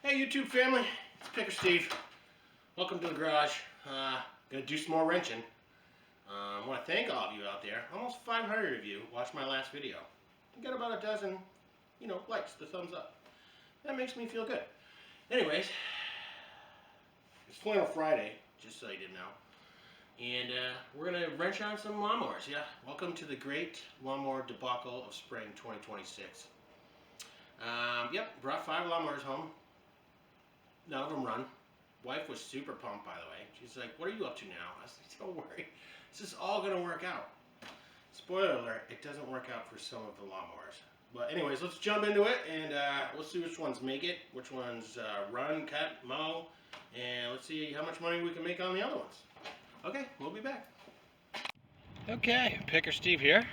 Hey YouTube family, it's Picker Steve. Welcome to the garage. Gonna do some more wrenching. I want to thank all of you out there. Almost 500 of you watched my last video. I got about a dozen, likes, the thumbs up. That makes me feel good. Anyways, it's Flannel Friday, just so you didn't know. And we're gonna wrench on some lawnmowers. Yeah, welcome to the great lawnmower debacle of spring 2026. Yep, brought 5 lawnmowers home. None of them run. Wife was super pumped, by the way. She's like, what are you up to now? I was like, don't worry. This is all going to work out. Spoiler alert, it doesn't work out for some of the lawnmowers. But anyways, let's jump into it, and let's see which ones make it, which ones run, cut, mow, and let's see how much money we can make on the other ones. Okay, we'll be back. Okay, Picker Steve here.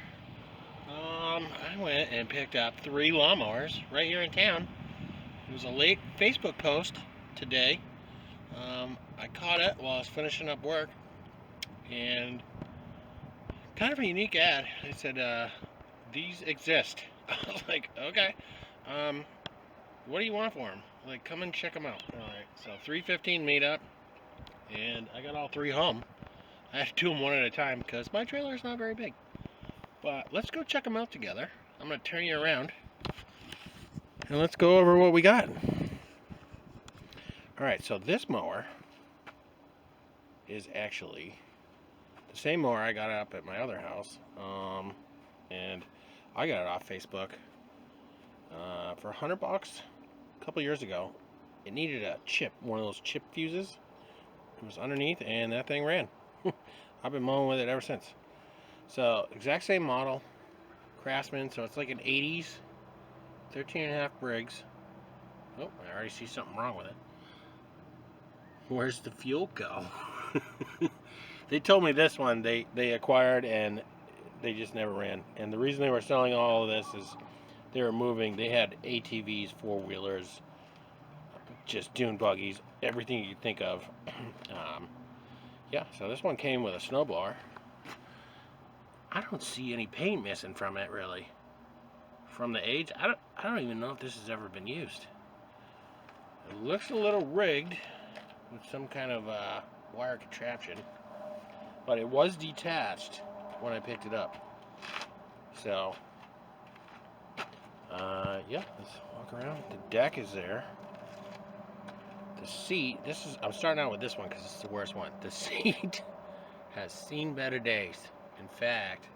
I went and picked up 3 lawnmowers right here in town. It was a late Facebook post today. I caught it while I was finishing up work, and kind of a unique ad. It said, these exist. I was like, okay, what do you want for them? Like, come and check them out. Alright, so 3:15 meetup, and I got all 3 home. I have to do them one at a time because my trailer is not very big. But let's go check them out together. I'm going to turn you around, and let's go over what we got. Alright, so this mower is actually the same mower I got up at my other house, and I got it off Facebook for $100 a couple years ago. It needed a chip, one of those chip fuses. It was underneath, and that thing ran. I've been mowing with it ever since. So exact same model, Craftsman. So it's like an 80s, 13.5 Briggs. Oh, I already see something wrong with it. Where's the fuel go? They told me this one they acquired and they just never ran. And the reason they were selling all of this is they were moving. They had ATVs, 4-wheelers, just dune buggies, everything you could think of. Yeah, so this one came with a snowblower. I don't see any paint missing from it, really. From the age, I don't even know if this has ever been used. It looks a little rigged with some kind of wire contraption, but it was detached when I picked it up. So yeah, let's walk around. The deck is there. The seat, I'm starting out with this one because it's the worst one. The seat has seen better days. In fact,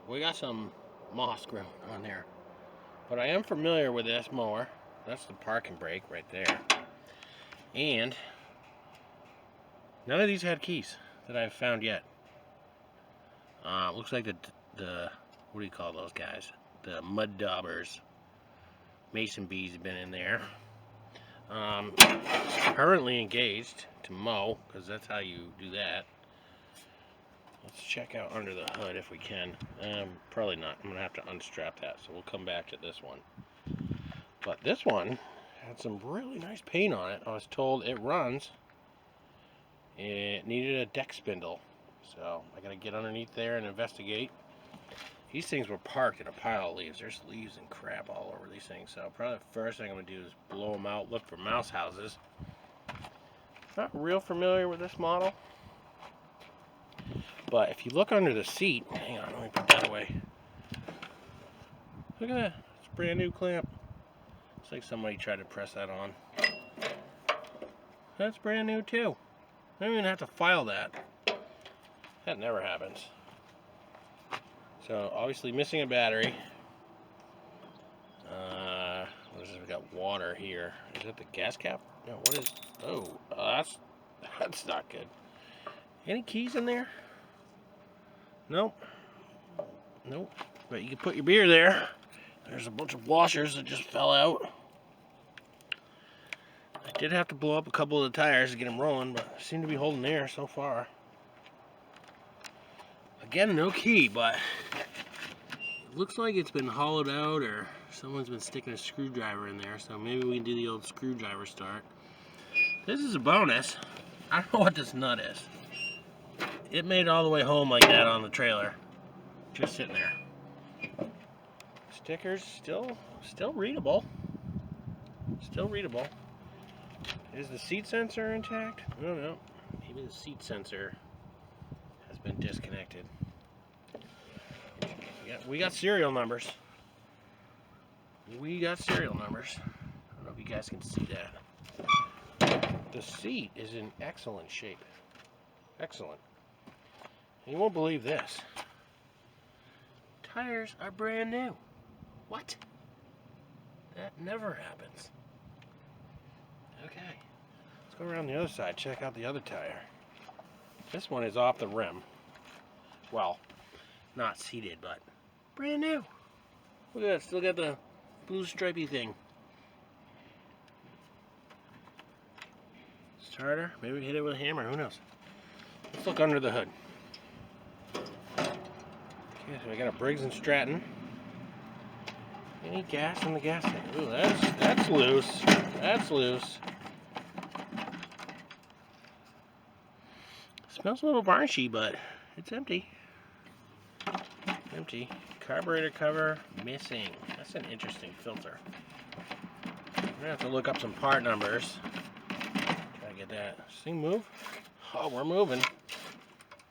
we got some moss growing on there, but I am familiar with this mower. That's the parking brake right there. And none of these had keys that I've found yet. Looks like the what do you call those guys? The mud daubers. Mason bees have been in there. Currently engaged to mow, because that's how you do that. Let's check out under the hood if we can. Probably not. I'm going to have to unstrap that, so we'll come back to this one. But this one had some really nice paint on it. I was told it runs. It needed a deck spindle, so I gotta get underneath there and investigate. These things were parked in a pile of leaves. There's leaves and crap all over these things, so probably the first thing I'm gonna do is blow them out, look for mouse houses. Not real familiar with this model, but if you look under the seat, hang on, let me put that away. Look at that, it's a brand new clamp. Looks like somebody tried to press that on. That's brand new too. I don't even have to file that. That never happens. So obviously missing a battery. What is this? We got water here. Is that the gas cap? No, what is? Oh, that's not good. Any keys in there? Nope. Nope. But you can put your beer there. There's a bunch of washers that just fell out. I did have to blow up a couple of the tires to get them rolling, but I seem to be holding air so far. Again, no key, but it looks like it's been hollowed out or someone's been sticking a screwdriver in there, so maybe we can do the old screwdriver start. This is a bonus. I don't know what this nut is. It made it all the way home like that on the trailer. Just sitting there. Stickers still readable. Still readable. Is the seat sensor intact? I don't know. Maybe the seat sensor has been disconnected. We got serial numbers. We got serial numbers. I don't know if you guys can see that. The seat is in excellent shape. Excellent. And you won't believe this. Tires are brand new. What? That never happens. Okay. Let's go around the other side, check out the other tire. This one is off the rim. Well, not seated, but brand new. Look at that, still got the blue stripey thing. Starter, maybe hit it with a hammer, who knows? Let's look under the hood. Okay, so we got a Briggs & Stratton. Any gas in the gas tank? Ooh, that's loose. That's loose. Smells a little varnishy, but it's empty. Empty. Carburetor cover missing. That's an interesting filter. I'm gonna have to look up some part numbers. Try to get that. Does this thing move? Oh, we're moving.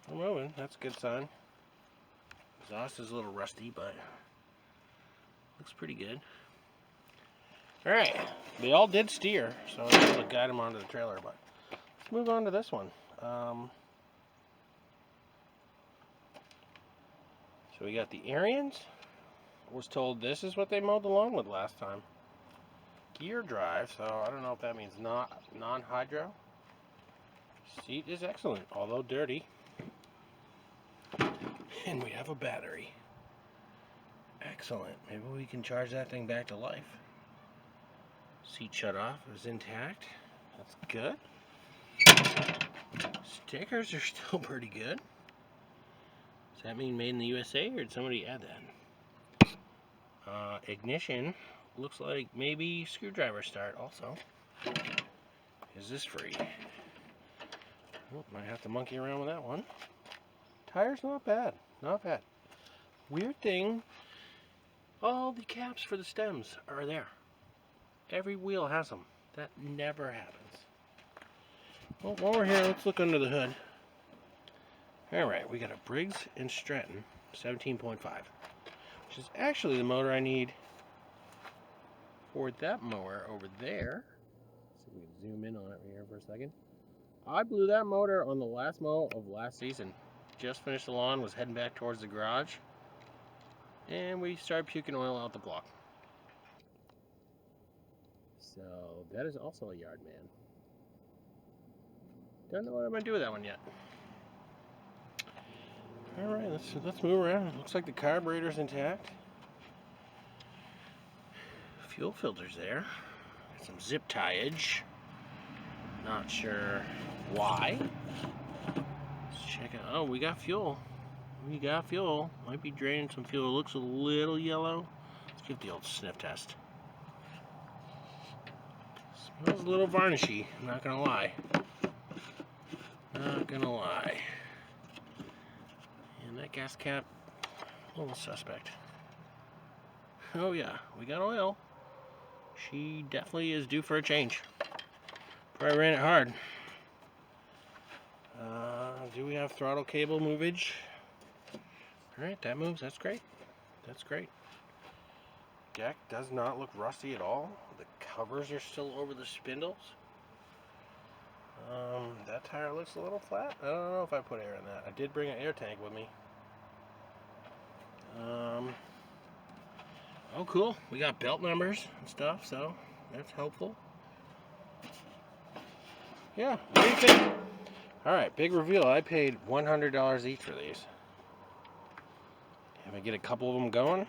We're moving. That's a good sign. Exhaust is a little rusty, but looks pretty good. Alright. They all did steer, so I was able to guide them onto the trailer, but let's move on to this one. So we got the Arians. I was told this is what they mowed the lawn with last time. Gear drive, so I don't know if that means non-hydro. Seat is excellent, although dirty. And we have a battery. Excellent. Maybe we can charge that thing back to life. Seat shut off is intact. That's good. Stickers are still pretty good. Does that mean made in the USA, or did somebody add that? Ignition looks like maybe screwdriver start also. Is this free? Oh, might have to monkey around with that one. Tires not bad, not bad. Weird thing, all the caps for the stems are there. Every wheel has them. That never happens. Well, while we're here, let's look under the hood. Alright, we got a Briggs & Stratton 17.5, which is actually the motor I need for that mower over there. Let's see if we can zoom in on it here for a second. I blew that motor on the last mow of last season. Just finished the lawn, was heading back towards the garage, and we started puking oil out the block. So that is also a yard man. Don't know what I'm gonna do with that one yet. Alright, let's move around. Looks like the carburetor's intact. Fuel filter's there. Some zip tieage. Not sure why. Let's check it out. Oh, we got fuel. We got fuel. Might be draining some fuel. It looks a little yellow. Let's give the old sniff test. Smells a little varnishy, I'm not gonna lie. Not gonna lie. And that gas cap, a little suspect. Oh yeah, we got oil. She definitely is due for a change. Probably ran it hard. Do we have throttle cable movage? Alright, that moves, that's great. That's great. Deck does not look rusty at all. The covers are still over the spindles. That tire looks a little flat. I don't know if I put air in that. I did bring an air tank with me. Oh cool, we got belt numbers and stuff, so that's helpful. Yeah, what do you think? Alright, big reveal. I paid $100 each for these. If I get a couple of them going,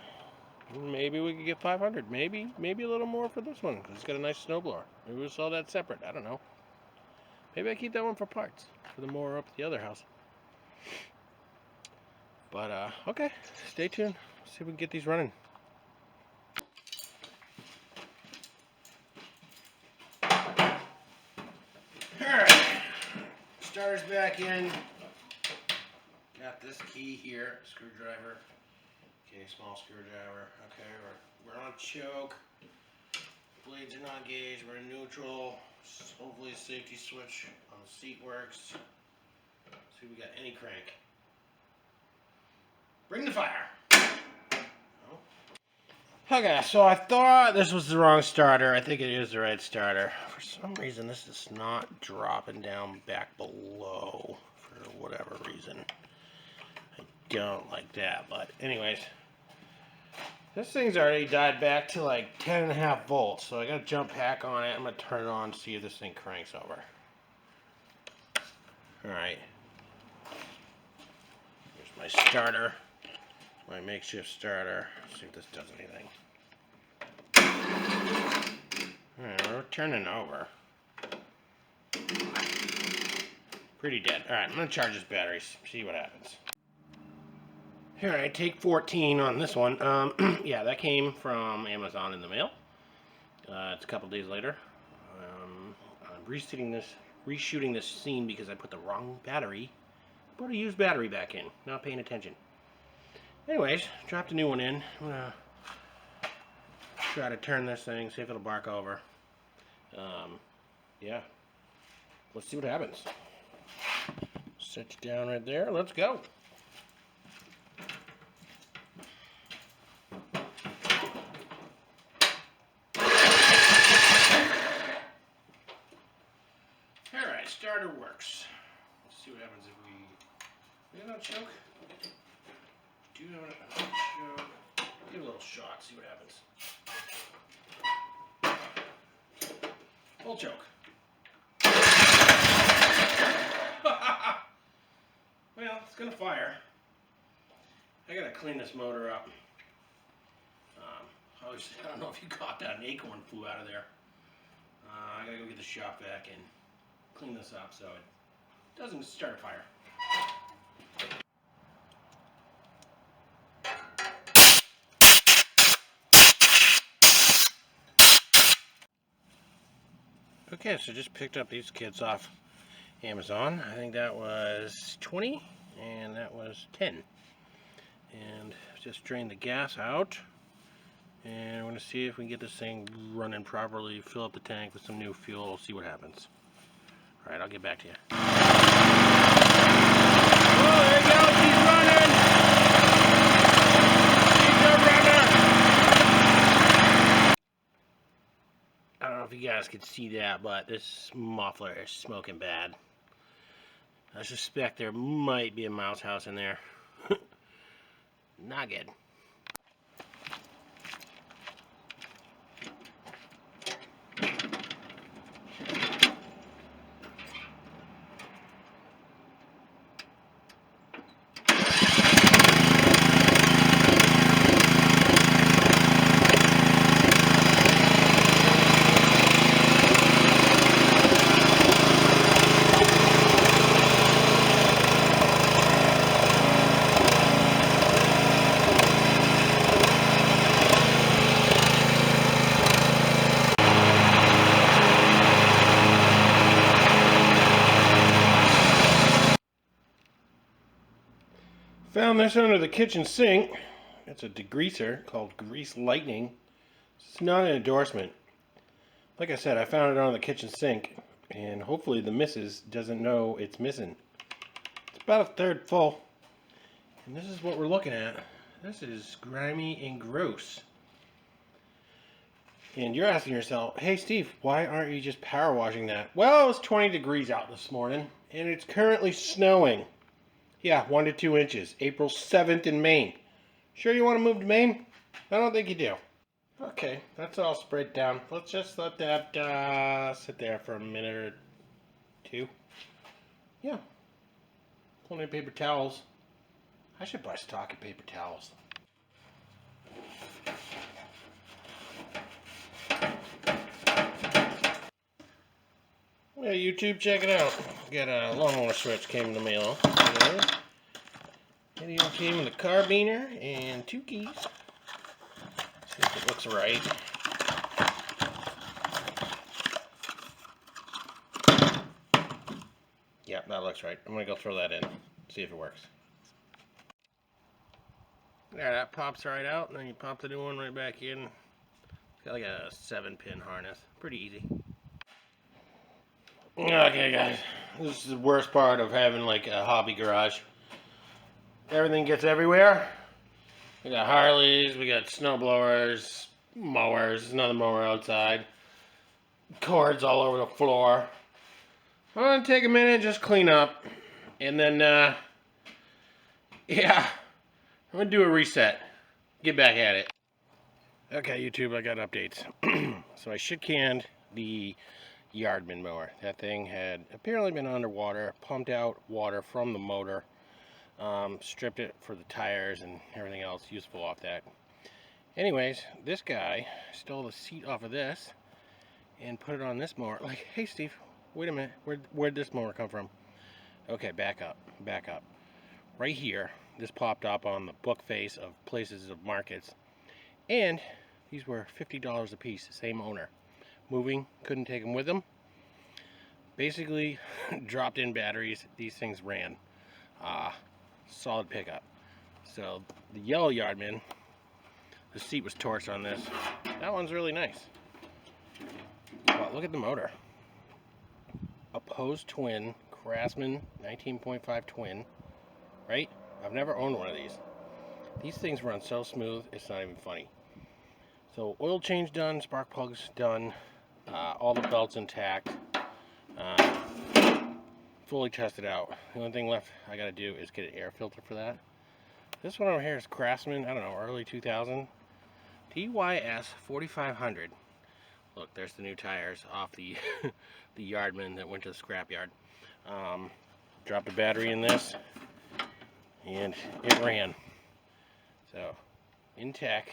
maybe we could get 500. Maybe a little more for this one, because it's got a nice snowblower. Maybe we'll sell that separate. I don't know. Maybe I keep that one for parts, for the mower up at the other house. But, okay, stay tuned. See if we can get these running. Alright, starter's back in. Got this key here, screwdriver. Okay, small screwdriver. Okay, we're on choke. Blades are not gauged, we're in neutral. Hopefully a safety switch on the seat works. See if we got any crank. Bring the fire! Okay, so I thought this was the wrong starter. I think it is the right starter. For some reason, this is not dropping down back below for whatever reason. I don't like that, but anyways. This thing's already died back to like 10.5 volts, so I gotta jump back on it. I'm gonna turn it on and see if this thing cranks over. Alright. Here's my starter. My makeshift starter. Let's see if this does anything. Alright, we're turning over. Pretty dead. Alright, I'm gonna charge this battery, see what happens. Alright, take 14 on this one. Yeah, that came from Amazon in the mail. It's a couple days later. I'm reshooting this scene because I put the wrong battery. I put a used battery back in, not paying attention. Anyways, dropped a new one in. I'm gonna try to turn this thing, see if it'll bark over. Yeah. Let's see what happens. Set you down right there. Let's go. Alright, starter works. Let's see what happens if we have no choke. Do you have a choke? Give it a little shot, see what happens. Full choke. Well, it's gonna fire. I gotta clean this motor up. I don't know if you caught that, an acorn flew out of there. I gotta go get the shop vac and clean this up so it doesn't start a fire. Okay, so just picked up these kits off Amazon. I think that was 20 and that was 10. And just drained the gas out. And we're going to see if we can get this thing running properly, fill up the tank with some new fuel, see what happens. Alright, I'll get back to you. Oh, there he goes, he's running! He's a runner! I don't know if you guys can see that, but this muffler is smoking bad. I suspect there might be a mouse house in there. Not good. Found this under the kitchen sink. It's a degreaser called Grease Lightning. It's not an endorsement. Like I said, I found it under the kitchen sink, and hopefully the missus doesn't know it's missing. It's about a third full, and this is what we're looking at. This is grimy and gross. And you're asking yourself, hey Steve, why aren't you just power washing that? Well, it was 20 degrees out this morning, and it's currently snowing. Yeah, 1 to 2 inches. April 7th in Maine. Sure you want to move to Maine? I don't think you do. Okay, that's all sprayed down. Let's just let that sit there for a minute or two. Yeah. Plenty of paper towels. I should buy stock of paper towels. Yeah, YouTube, check it out. Got a lawnmower switch came in the mail. It even came with a carbiner and 2 keys. See if it looks right. Yeah, that looks right. I'm gonna go throw that in, see if it works. Yeah, that pops right out, and then you pop the new one right back in. It's Got like a 7-pin harness. Pretty easy. Okay, guys. This is the worst part of having like a hobby garage. Everything gets everywhere. We got Harleys, we got snow blowers, mowers, there's another mower outside. Cords all over the floor. I'm gonna take a minute, just clean up. And then, yeah, I'm gonna do a reset. Get back at it. Okay, YouTube, I got updates. So I shit canned the Yardman mower. That thing had apparently been underwater, pumped out water from the motor, stripped it for the tires and everything else useful off that. Anyways, this guy stole the seat off of this and put it on this mower. Like, hey Steve, wait a minute, where'd this mower come from? Okay, back up. Right here, this popped up on the book face of places of markets, and these were $50 a piece, same owner. Moving, couldn't take them with them. Basically, dropped in batteries, these things ran. Solid pickup. So the yellow Yardman, the seat was torched on this. That one's really nice. But look at the motor. Opposed twin, Craftsman 19.5 twin, right? I've never owned one of these. These things run so smooth, it's not even funny. So oil change done, spark plugs done, all the belts intact, fully tested out. The only thing left I gotta do is get an air filter for that. This one over here is Craftsman, I don't know, early 2000. TYS 4500. Look, there's the new tires off the the Yardman that went to the scrapyard. Dropped a battery in this, and it ran. So, Intech,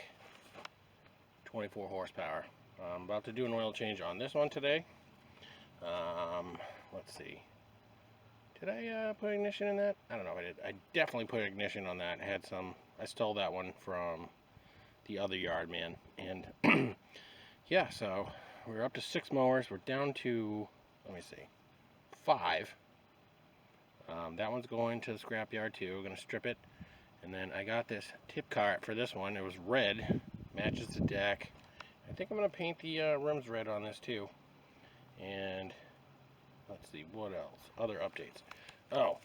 24 horsepower. I'm about to do an oil change on this one today. Let's see. Did I put ignition in that? I don't know if I did. I definitely put ignition on that. I stole that one from the other Yardman. And yeah, so we're up to 6 mowers. We're down to, let me see, 5. That one's going to the scrapyard too. We're going to strip it. And then I got this tip cart for this one. It was red, matches the deck. I think I'm going to paint the rims red on this too. And let's see, what else? Other updates. Oh,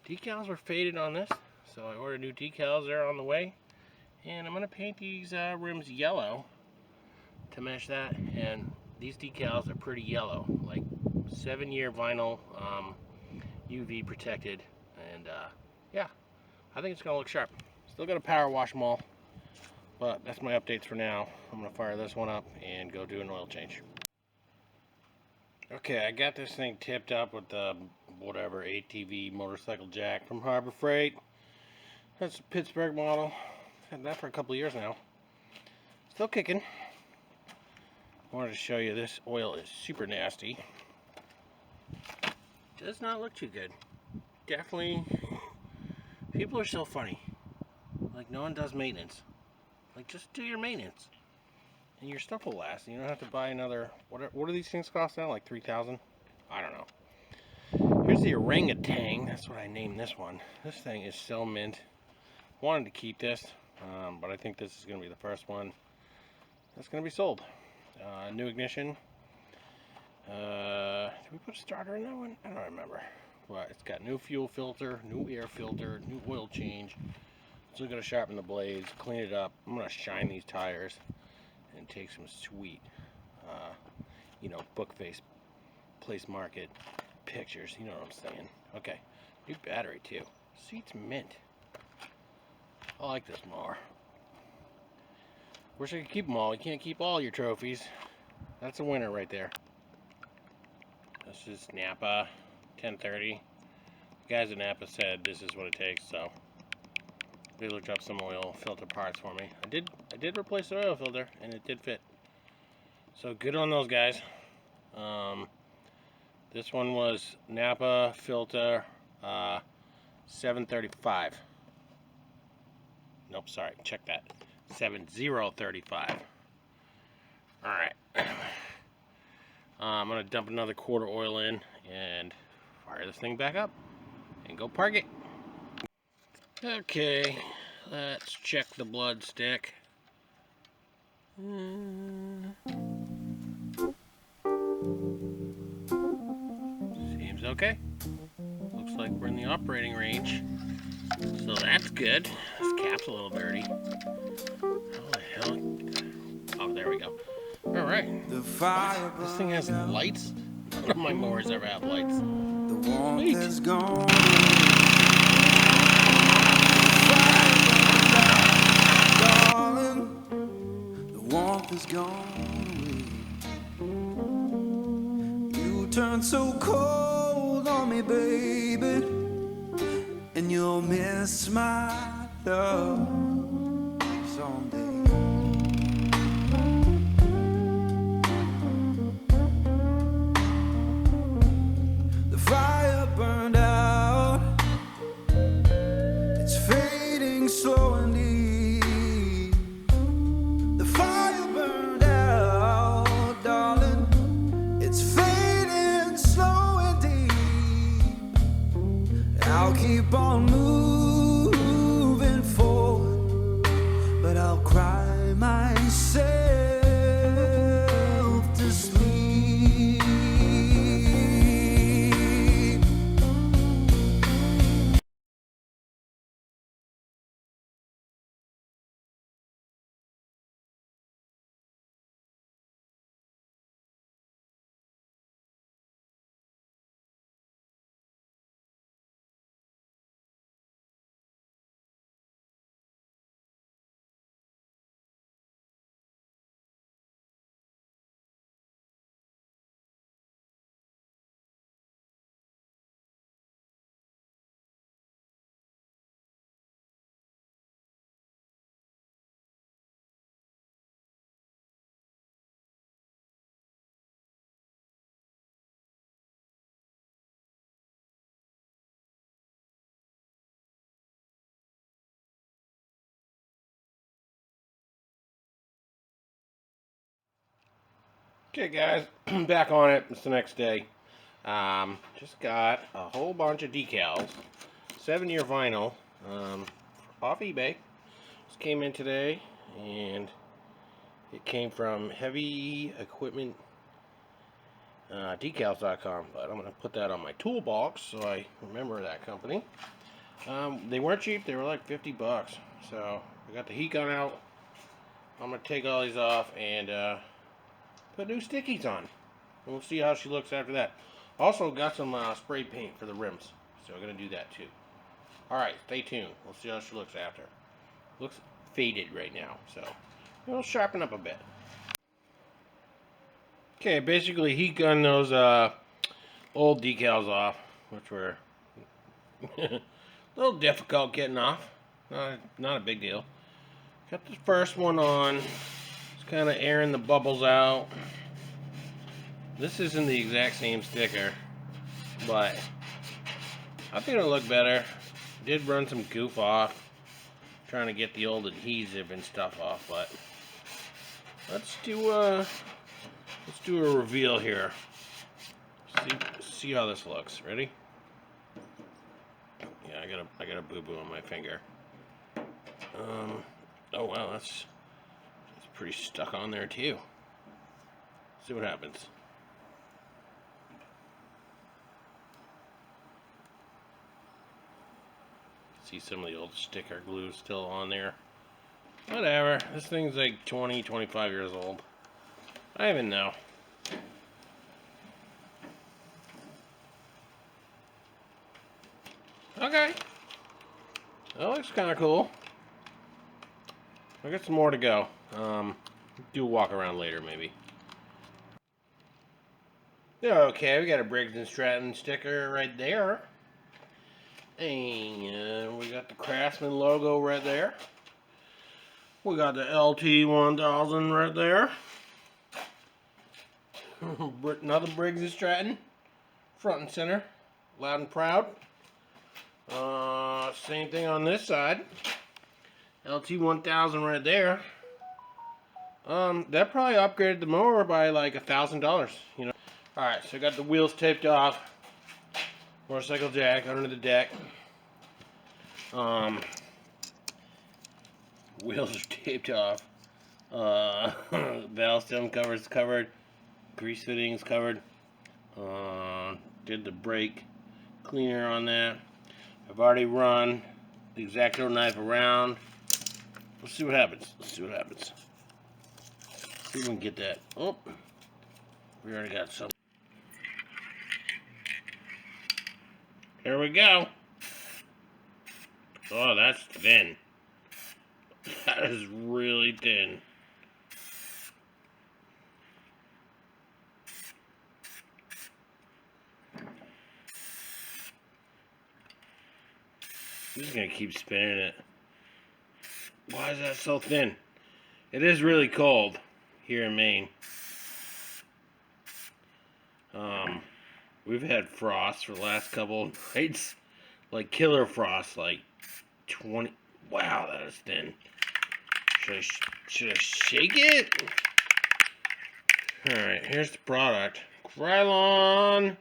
decals were faded on this, so I ordered new decals. They're on the way. And I'm going to paint these rims yellow to match that. And these decals are pretty yellow, like 7-year vinyl, UV protected. And yeah, I think it's going to look sharp. Still got to power wash them all. But that's my updates for now. I'm going to fire this one up and go do an oil change. Okay, I got this thing tipped up with the whatever ATV motorcycle jack from Harbor Freight. That's a Pittsburgh model. Had that for a couple of years now. Still kicking. Wanted to show you this oil is super nasty. Does not look too good. Definitely, people are so funny. Like, no one does maintenance. Like, just do your maintenance. And your stuff will last. You don't have to buy another. What do these things cost now? Like 3,000? I don't know. Here's the orangutan. That's what I named this one. This thing is so mint. Wanted to keep this, but I think this is going to be the first one that's going to be sold. New ignition. Did we put a starter in that one? I don't remember. But it's got new fuel filter, new air filter, new oil change. Still going to sharpen the blades, clean it up. I'm going to shine these tires and take some sweet, you know, book face, place market pictures. You know what I'm saying. Okay, new battery too. Seat's mint. I like this mower. Wish I could keep them all. You can't keep all your trophies. That's a winner right there. This is Napa 1030. The guys at Napa said this is what it takes, so they looked up some oil filter parts for me. I did replace the oil filter, and it did fit. So good on those guys. This one was Napa filter 735. Nope, sorry, check that. 7035. Alright. I'm going to dump another quart of oil in and fire this thing back up and go park it. Okay, let's check the blood stick. Seems okay. Looks like we're in the operating range. So that's good. This cap's a little dirty. How the hell? Oh, there we go. Alright. What? This thing has lights? None of my mowers ever have lights. The warmth Wait. is gone. Darling, the warmth is gone. You turn so cold on me, baby, and you'll miss my love someday. The fire burned out. It's fading slow and deep. The fire burned out, darling. It's fading slow and deep. I'll keep on moving forward, but I'll cry myself to sleep. Okay, guys, back on it. It's the next day. Just got a whole bunch of decals, 7-year vinyl, off eBay. Just came in today, and it came from Heavy Equipment Decals.com. But I'm gonna put that on my toolbox so I remember that company. They weren't cheap; they were like 50 bucks. So I got the heat gun out. I'm gonna take all these off and put new stickies on. And we'll see how she looks after that. Also got some spray paint for the rims, so we're gonna do that too. Alright, stay tuned. We'll see how she looks after. Looks faded right now, so we'll sharpen up a bit. Okay, basically heat gun those old decals off, which were a little difficult getting off. Not a big deal. Got the first one on. Just kind of airing the bubbles out. This isn't the exact same sticker, but I think it'll look better. Did run some goof off, trying to get the old adhesive and stuff off, but let's do a reveal here. See how this looks. Ready? Yeah, I got a boo-boo on my finger. Oh wow, that's pretty stuck on there too. See what happens. See some of the old sticker glue still on there. Whatever. This thing's like 20, 25 years old. I even know. Okay. That looks kind of cool. I got some more to go. Do a walk around later, maybe. Yeah, okay, we got a Briggs & Stratton sticker right there. And we got the Craftsman logo right there. We got the LT1000 right there. Another Briggs & Stratton. Front and center. Loud and proud. Same thing on this side. LT1000 right there. That probably upgraded the mower by like $1,000, you know. Alright, so I got the wheels taped off. Motorcycle jack under the deck. Wheels are taped off. Valve stem covers covered. Grease fittings covered. Did the brake cleaner on that. I've already run the X-Acto knife around. Let's see what happens. See if we can get that. Oh, we already got some. Here we go. Oh, that's thin. That is really thin. I'm just gonna keep spinning it. Why is that so thin? It is really cold here in Maine. We've had frost for the last couple of nights. Like killer frost, like 20. Wow, that is thin. Should I shake it? Alright, here's the product. Krylon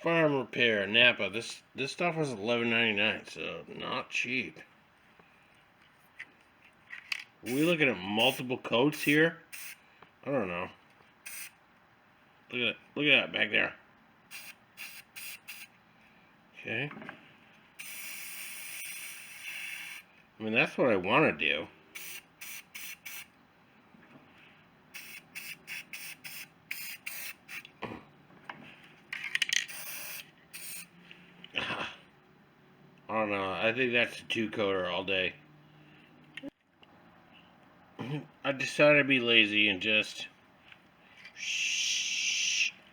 Farm Repair, Napa. This stuff was $11.99, so not cheap. Are we looking at multiple coats here? I don't know. Look at that back there. Okay. I mean, that's what I want to do. I don't know. I think that's a two-coater all day. I decided to be lazy and just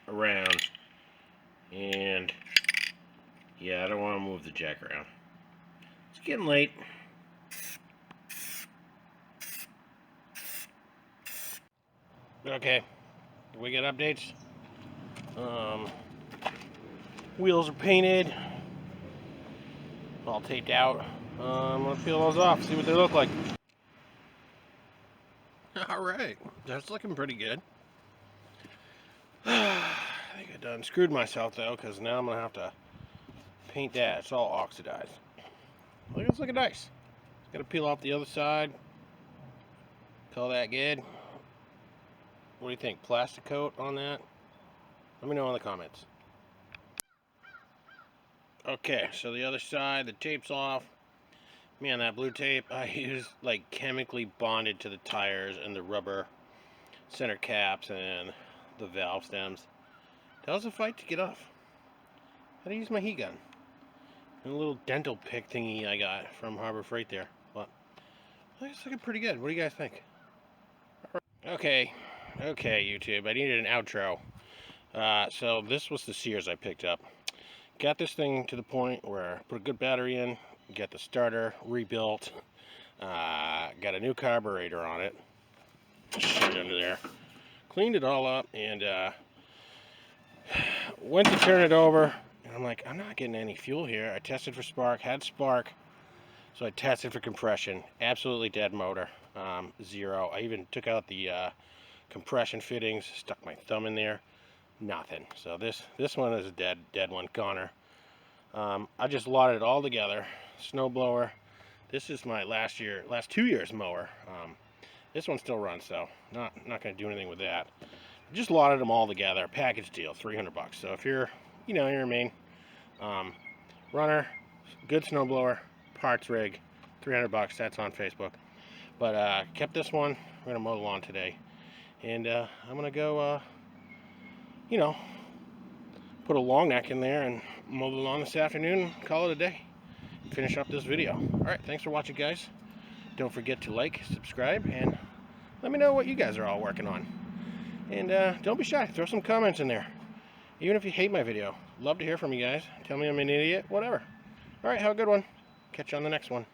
around. And yeah, I don't want to move the jack around. It's getting late. Okay, we get updates. Wheels are painted, all taped out. I'm gonna peel those off, see what they look like. All right, that's looking pretty good. I think I done screwed myself though, because now I'm gonna have to paint that. It's all oxidized. I think it's looking nice. Gotta peel off the other side. Call that good. What do you think? Plastic coat on that? Let me know in the comments. Okay, so the other side, the tape's off. Man, that blue tape I used like chemically bonded to the tires and the rubber center caps and the valve stems. That was a fight to get off. How to use my heat gun. And a little dental pick thingy I got from Harbor Freight there. But I think it's looking pretty good. What do you guys think? Okay, YouTube, I needed an outro. So this was the Sears I picked up. Got this thing to the point where I put a good battery in, got the starter rebuilt, got a new carburetor on it, shit under there, cleaned it all up, and went to turn it over, and I'm like, I'm not getting any fuel here. I tested for spark, had spark, so I tested for compression. Absolutely dead motor, zero. I even took out the compression fittings, stuck my thumb in there, nothing. So this one is a dead one, goner. I just lodded it all together. Snow blower. This is my last 2 years mower. This one still runs, so not gonna do anything with that. Just lodded them all together, package deal, $300. So if you're you're in Maine, runner, good snow blower, parts rig, $300. That's on Facebook. But kept this one. We're gonna mow the lawn today, and I'm gonna go put a long neck in there and mow the lawn this afternoon and call it a day. Finish up this video. Alright, thanks for watching, guys. Don't forget to like, subscribe, and let me know what you guys are all working on. And don't be shy, throw some comments in there. Even if you hate my video. Love to hear from you guys. Tell me I'm an idiot, whatever. Alright, have a good one. Catch you on the next one.